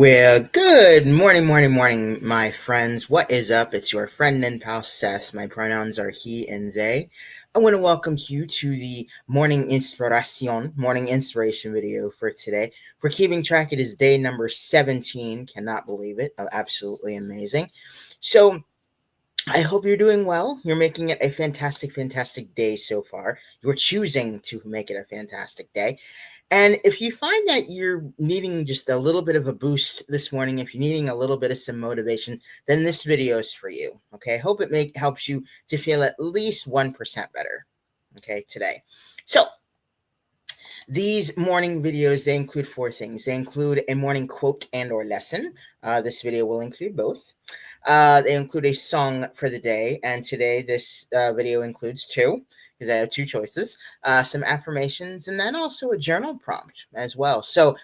Well, good morning, my friends. What is up? It's your friend and pal Seth. My pronouns are he and they. I want to welcome you to the morning inspiration video for today. For keeping track, it is day number 17. Cannot believe it. Oh, absolutely amazing. So, I hope you're doing well. You're making it a fantastic day so far. You're choosing to make it a fantastic day. And if you find that you're needing just a little bit of a boost this morning, if you're needing a little bit of some motivation, then this video is for you. Okay. I hope it helps you to feel at least 1% better. Okay, today. So these morning videos, they include four things. They include a morning quote and or lesson. This video will include both. They include a song for the day, and today this video includes two, because I have two choices, some affirmations, and then also a journal prompt as well. So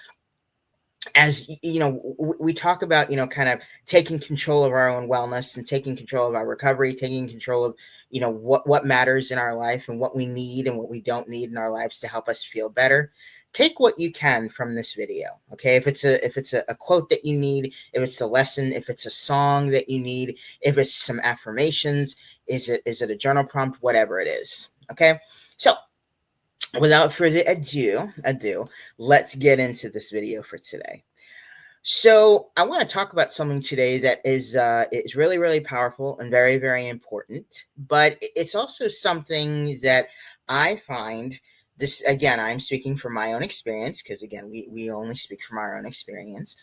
as you know, we talk about, kind of taking control of our own wellness and taking control of our recovery, taking control of, what matters in our life and what we need and what we don't need in our lives to help us feel better. Take what you can from this video. Okay, if it's a quote that you need, if it's a lesson, if it's a song that you need, if it's some affirmations, is it a journal prompt, whatever it is. Okay, so without further ado, let's get into this video for today. So I want to talk about something today that is really powerful and very important, but it's also something that I find this, again, I'm speaking from my own experience, because again, we only speak from our own experience.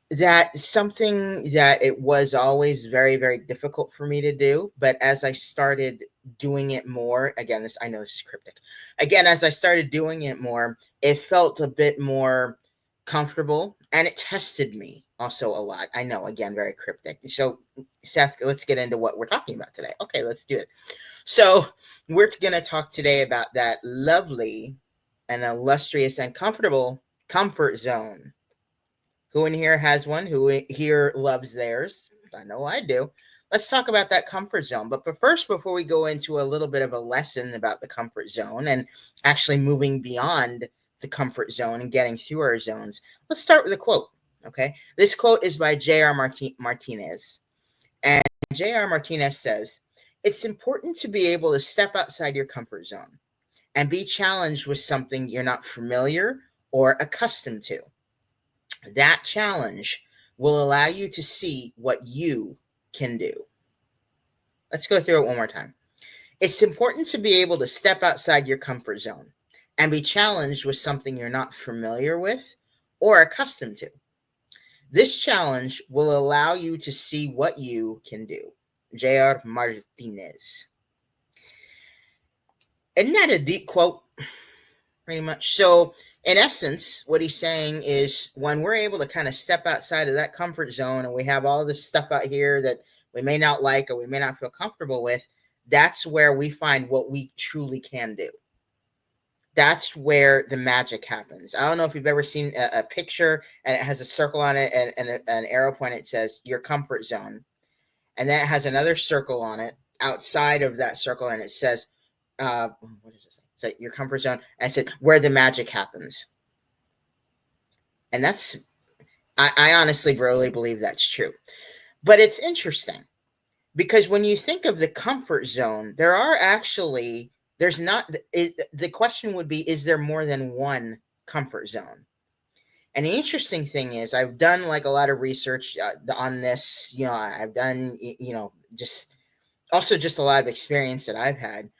That something that it was always very difficult for me to do, but as I started doing it more, again, I know this is cryptic. Again, as I started doing it more, it felt a bit more comfortable, and it tested me also a lot. I know, again, very cryptic. So, Seth, let's get into what we're talking about today. Okay, let's do it. So, we're going to talk today about that lovely and illustrious and comfortable comfort zone. Who in here has one? Who here loves theirs? I know I do. Let's talk about that comfort zone. But first, before we go into a little bit of a lesson about the comfort zone and actually moving beyond the comfort zone and getting through our zones, let's start with a quote. Okay, this quote is by J.R. Martinez, and J.R. Martinez says, "It's important to be able to step outside your comfort zone and be challenged with something you're not familiar or accustomed to. That challenge will allow you to see what you can do." Let's go through it one more time. It's important to be able to step outside your comfort zone and be challenged with something you're not familiar with or accustomed to. This challenge will allow you to see what you can do. J.R. Martinez. Isn't that a deep quote? Pretty much. So, in essence, what he's saying is when we're able to kind of step outside of that comfort zone and we have all this stuff out here that we may not like or we may not feel comfortable with, that's where we find what we truly can do. That's where the magic happens. I don't know if you've ever seen a picture and it has a circle on it and an arrow point. It says your comfort zone. And then it has another circle on it outside of that circle, and it says, what is this? So your comfort zone, and it said where the magic happens. And I honestly really believe that's true. But it's interesting because when you think of the comfort zone, there's not, the question would be, is there more than one comfort zone? And the interesting thing is, I've done like a lot of research on this. I've done, just a lot of experience that I've had.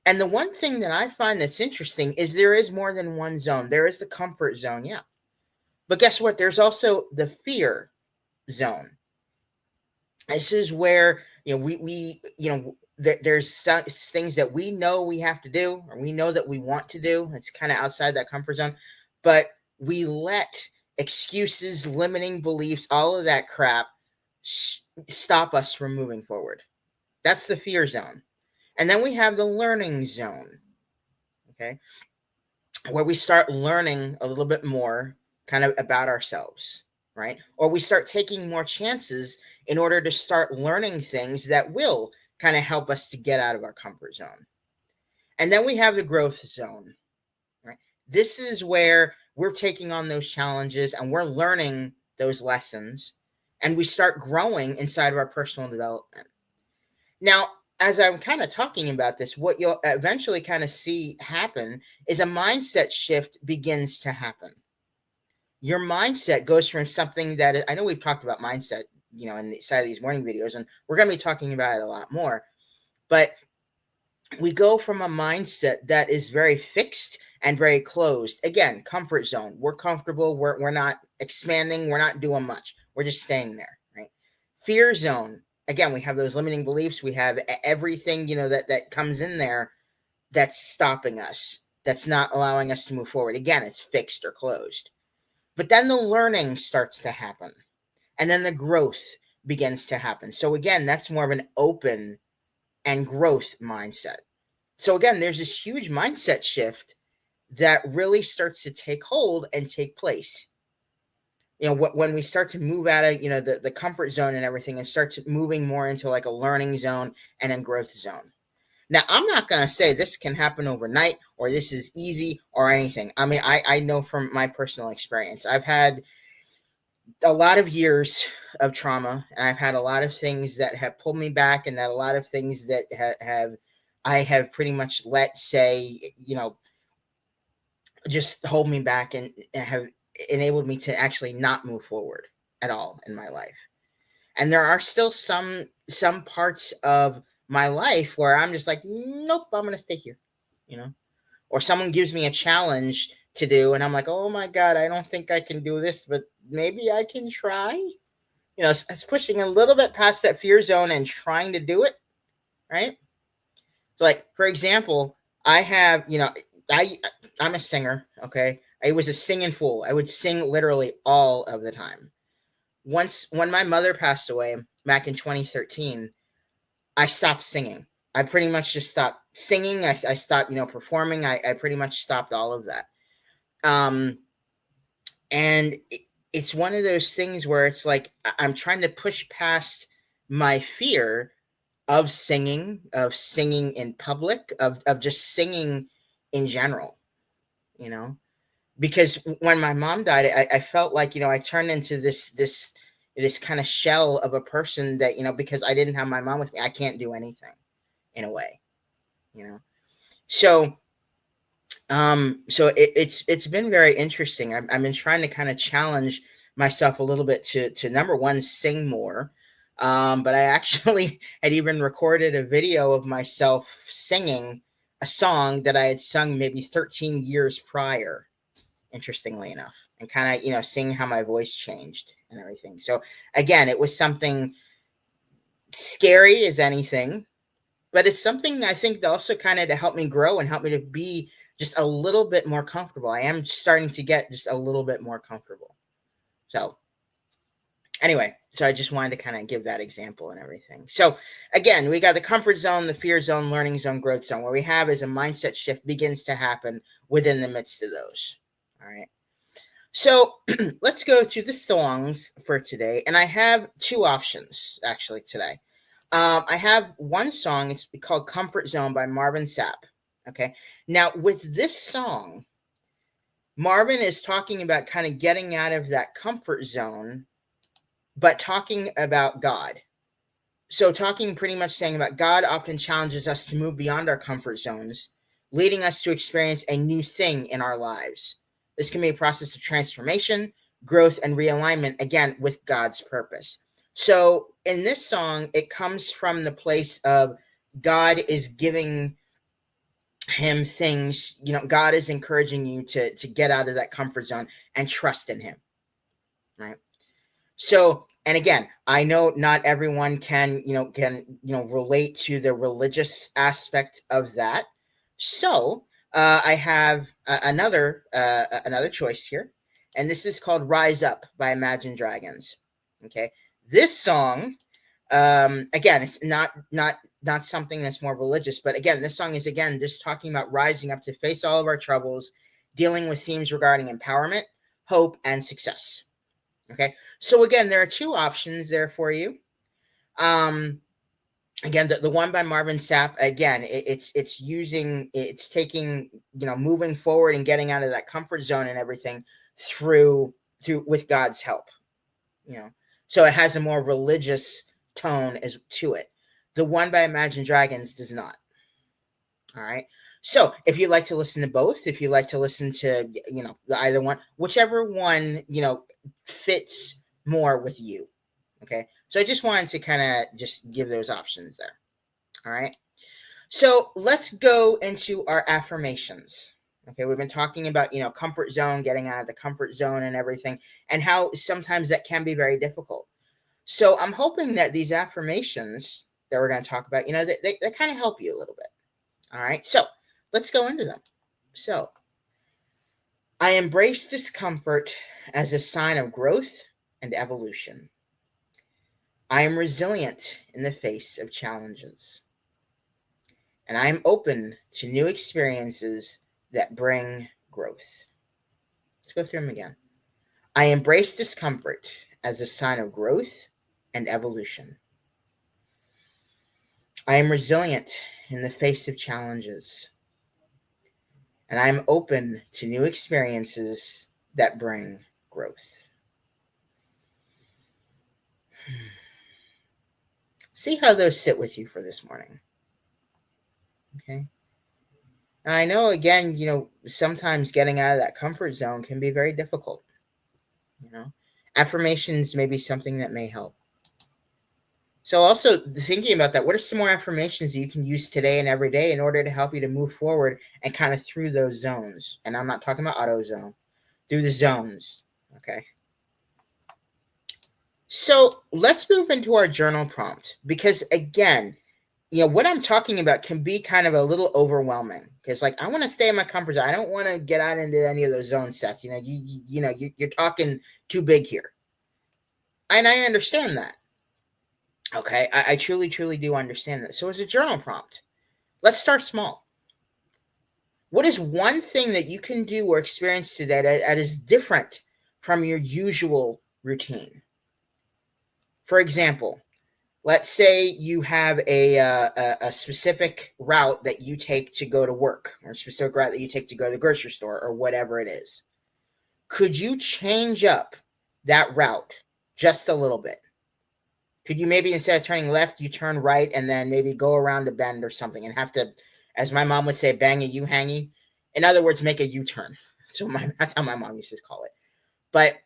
And the one thing that I find that's interesting is there is more than one zone. There is the comfort zone, yeah. But guess what? There's also the fear zone. This is where, there's things that we know we have to do, or we know that we want to do. It's kind of outside that comfort zone. But we let excuses, limiting beliefs, all of that crap stop us from moving forward. That's the fear zone. And then we have the learning zone, okay, where we start learning a little bit more kind of about ourselves, right? Or we start taking more chances in order to start learning things that will kind of help us to get out of our comfort zone. And then we have the growth zone, right? This is where we're taking on those challenges and we're learning those lessons, and we start growing inside of our personal development. Now, as I'm kind of talking about this, what you'll eventually kind of see happen is a mindset shift begins to happen. Your mindset goes from something that I know we've talked about mindset, in the side of these morning videos, and we're going to be talking about it a lot more. But we go from a mindset that is very fixed and very closed. Again, comfort zone. We're comfortable. We're not expanding. We're not doing much. We're just staying there, right? Fear zone. Again, we have those limiting beliefs. We have everything, that comes in there that's stopping us, that's not allowing us to move forward. Again, it's fixed or closed. But then the learning starts to happen, and then the growth begins to happen. So again, that's more of an open and growth mindset. So again, there's this huge mindset shift that really starts to take hold and take place. When we start to move out of, the comfort zone and everything, and start moving more into like a learning zone and a growth zone. Now, I'm not going to say this can happen overnight or this is easy or anything. I mean, I know from my personal experience, I've had a lot of years of trauma, and I've had a lot of things that have pulled me back, and that a lot of things that I have pretty much let say, just hold me back and have enabled me to actually not move forward at all in my life. And there are still some parts of my life where I'm just like, nope, I'm going to stay here, or someone gives me a challenge to do, and I'm like, oh my God, I don't think I can do this, but maybe I can try. It's pushing a little bit past that fear zone and trying to do it, right? So, like, for example, I have, I'm a singer, okay? I was a singing fool. I would sing literally all of the time. Once, when my mother passed away back in 2013, I stopped singing. I pretty much just stopped singing. I stopped, performing. I pretty much stopped all of that. And it's one of those things where it's like I'm trying to push past my fear of singing in public, of just singing in general, because when my mom died, I felt like, I turned into this kind of shell of a person that, because I didn't have my mom with me, I can't do anything in a way, so it's been very interesting. I've been trying to kind of challenge myself a little bit to number one, sing more. But I actually had even recorded a video of myself singing a song that I had sung maybe 13 years prior, interestingly enough, and kind of, seeing how my voice changed and everything. So again, it was something scary as anything, but it's something I think that also kind of to help me grow and help me to be just a little bit more comfortable. I am starting to get just a little bit more comfortable. So anyway, so I just wanted to kind of give that example and everything. So again, we got the comfort zone, the fear zone, learning zone, growth zone. What we have is a mindset shift begins to happen within the midst of those. All right. So let's go to the songs for today. And I have two options actually today. I have one song. It's called Comfort Zone by Marvin Sapp. Okay. Now, with this song, Marvin is talking about kind of getting out of that comfort zone, but talking about God. So talking pretty much saying about God often challenges us to move beyond our comfort zones, leading us to experience a new thing in our lives. This can be a process of transformation, growth, and realignment, again, with God's purpose. So in this song, it comes from the place of God is giving him things, God is encouraging you to get out of that comfort zone and trust in him, right? So, and again, I know not everyone can relate to the religious aspect of that. So I have another choice here, and this is called "Rise Up" by Imagine Dragons. Okay, this song, again, it's not something that's more religious, but again, this song is again just talking about rising up to face all of our troubles, dealing with themes regarding empowerment, hope, and success. Okay, so again, there are two options there for you. Again, the one by Marvin Sapp, again, it's taking, moving forward and getting out of that comfort zone and everything through with God's help. So it has a more religious tone as to it. The one by Imagine Dragons does not. All right. So if you'd like to listen to both, if you'd like to listen to, either one, whichever one, fits more with you. Okay. So I just wanted to kind of just give those options there. All right. So let's go into our affirmations. Okay. We've been talking about, comfort zone, getting out of the comfort zone and everything, and how sometimes that can be very difficult. So I'm hoping that these affirmations that we're going to talk about, they kind of help you a little bit. All right. So let's go into them. So I embrace discomfort as a sign of growth and evolution. I am resilient in the face of challenges. And I am open to new experiences that bring growth. Let's go through them again. I embrace discomfort as a sign of growth and evolution. I am resilient in the face of challenges. And I am open to new experiences that bring growth. See how those sit with you for this morning. Okay. And I know, again, sometimes getting out of that comfort zone can be very difficult. Affirmations may be something that may help. So also thinking about that, what are some more affirmations that you can use today and every day in order to help you to move forward and kind of through those zones? And I'm not talking about AutoZone, through the zones. Okay. So let's move into our journal prompt, because again, what I'm talking about can be kind of a little overwhelming, because I want to stay in my comfort zone. I don't want to get out into any of those zone sets. You're talking too big here. And I understand that. Okay. I truly, truly do understand that. So as a journal prompt, let's start small. What is one thing that you can do or experience today that is different from your usual routine? For example, let's say you have a specific route that you take to go to work, or a specific route that you take to go to the grocery store, or whatever it is. Could you change up that route just a little bit? Could you maybe, instead of turning left, you turn right and then maybe go around a bend or something and have to, as my mom would say, bang a U-hangy? In other words, make a U-turn. So that's how my mom used to call it. But,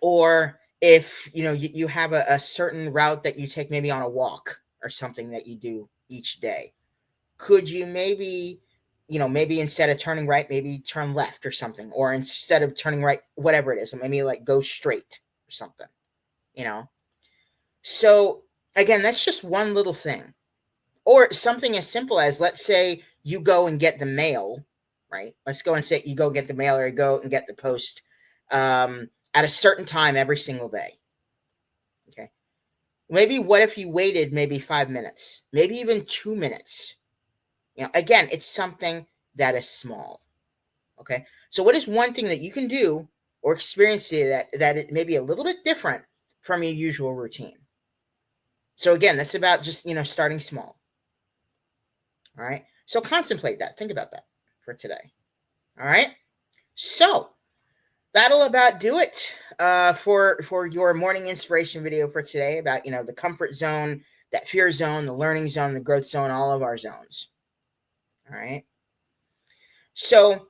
or if, you have a certain route that you take maybe on a walk or something that you do each day, could you maybe, maybe instead of turning right, maybe turn left or something, or instead of turning right, whatever it is, maybe go straight or something, So again, that's just one little thing. Or something as simple as, let's say you go and get the mail, right? Let's go and say you go get the mail, or go and get the post at a certain time every single day. Okay. Maybe what if you waited maybe 5 minutes, maybe even 2 minutes? Again, it's something that is small. Okay. So what is one thing that you can do or experience that it may be a little bit different from your usual routine? So again, that's about just, starting small. All right. So contemplate that. Think about that for today. All right. So that'll about do it for your morning inspiration video for today, about, the comfort zone, that fear zone, the learning zone, the growth zone, all of our zones. All right. So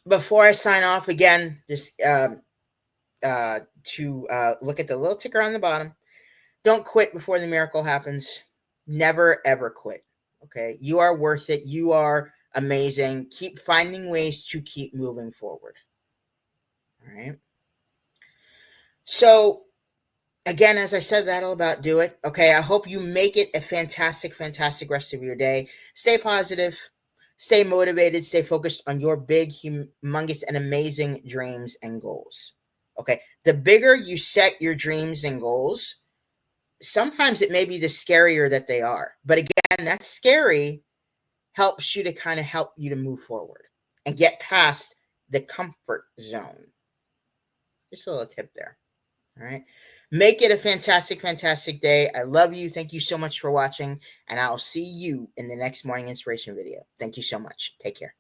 before I sign off, again, just to look at the little ticker on the bottom. Don't quit before the miracle happens. Never, ever quit. Okay. You are worth it. You are amazing. Keep finding ways to keep moving forward. All right. So, again, as I said, that'll about do it. Okay. I hope you make it a fantastic, fantastic rest of your day. Stay positive. Stay motivated. Stay focused on your big, humongous, and amazing dreams and goals. Okay. The bigger you set your dreams and goals, sometimes it may be the scarier that they are. But again, that scary helps you to kind of help you to move forward and get past the comfort zone. Just a little tip there. All right. Make it a fantastic, fantastic day. I love you. Thank you so much for watching, and I'll see you in the next morning inspiration video. Thank you so much. Take care.